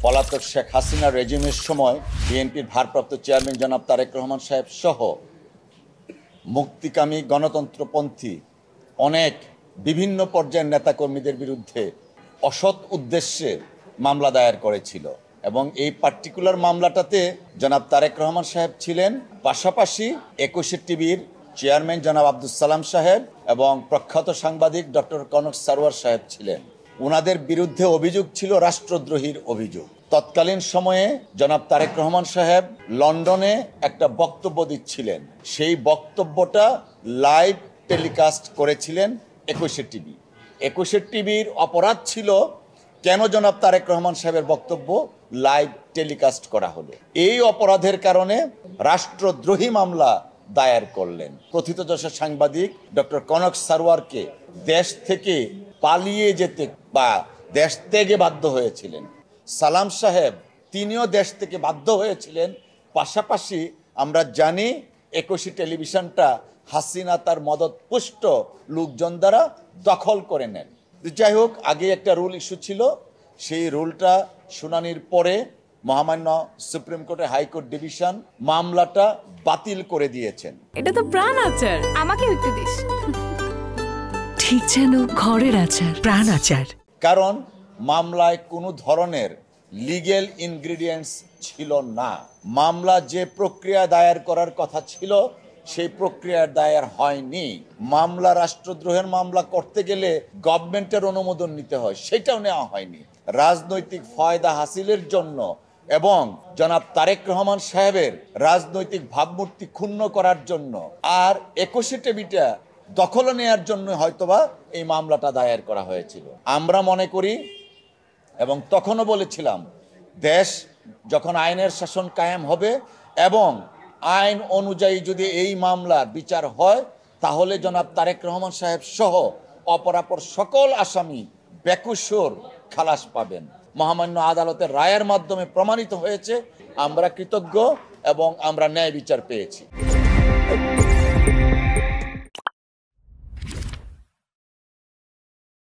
পলাতক শেখ হাসিনা রেজিমের সময় বিএনপির ভারপ্রাপ্ত চেয়ারম্যান জনাব তারেক রহমান সাহেব সহ মুক্তিকামী গণতন্ত্রপন্থী অনেক বিভিন্ন পর্যায়ের নেতাকর্মীদের বিরুদ্ধে অসৎ উদ্দেশ্যে মামলা দায়ের করেছিল এবং এই পার্টিকুলার মামলাটাতে জনাব তারেক রহমান সাহেব ছিলেন, পাশাপাশি ২১ টিভির চেয়ারম্যান জনাব আব্দুল সালাম সাহেব এবং প্রখ্যাত সাংবাদিক ডক্টর কনক সারওয়ার সাহেব ছিলেন। ওনাদের বিরুদ্ধে অভিযোগ ছিল রাষ্ট্রদ্রোহীর অভিযোগ। তৎকালীন সময়ে জনাব তারেক রহমান সাহেব লন্ডনে একটা বক্তব্য দিচ্ছিলেন, সেই বক্তব্যটা লাইভ টেলিকাস্ট করেছিলেন ২১ টিভি। ২১ টিভির অপরাধ ছিল কেন জনাব তারেক রহমান সাহেবের বক্তব্য লাইভ টেলিকাস্ট করা হলো। এই অপরাধের কারণে রাষ্ট্রদ্রোহী মামলা দায়ের করলেন। প্রথিতযশা সাংবাদিক ডক্টর কনক সারওয়ারকে দেশ থেকে পালিয়ে যেতে বা দেশ থেকে বাধ্য হয়েছিলেন। সালাম সাহেব তিনিও দেশ থেকে বাধ্য হয়েছিলেন। পাশাপাশি আমরা জানি ২১ টেলিভিশনটা হাসিনা তার মদতপুষ্ট লোকজন দ্বারা দখল করে নেন। যাই হোক, আগে একটা রুল ইস্যু ছিল, সেই রুলটা শুনানির পরে মহামান্য সুপ্রিম কোর্টের হাইকোর্ট ডিভিশন মামলাটা বাতিল করে দিয়েছেন। এটা তো প্রাণ আচার, আমাকে একটু দিস। ঠিক যেন ঘরের আচার, প্রাণ আচার। কারণ মামলায় কোনো ধরনের লিগ্যাল ইনগ্রিডিয়েন্টস ছিল না। মামলা যে প্রক্রিয়া দায়ের করার কথা ছিল সেই প্রক্রিয়ার দায়ের হয়নি। মামলা রাষ্ট্রদ্রোহের মামলা করতে গেলে গভর্নমেন্টের অনুমোদন নিতে হয়, সেটাও নেওয়া হয়নি। রাজনৈতিক ফায়দা হাসিলের জন্য এবং জনাব তারেক রহমান সাহেবের রাজনৈতিক ভাবমূর্তি ক্ষুণ্ণ করার জন্য আর ২১ টিভিটা দখল নেওয়ার জন্য হয়তোবা এই মামলাটা দায়ের করা হয়েছিল। আমরা মনে করি এবং তখনও বলেছিলাম, দেশ যখন আইনের শাসন কায়েম হবে এবং আইন অনুযায়ী যদি এই মামলার বিচার হয় তাহলে জনাব তারেক রহমান সাহেব সহ অপরাপর সকল আসামি বেকসুর খালাস পাবেন। মহামান্য আদালতের রায়ের মাধ্যমে প্রমাণিত হয়েছে। আমরা কৃতজ্ঞ এবং আমরা ন্যায় বিচার পেয়েছি।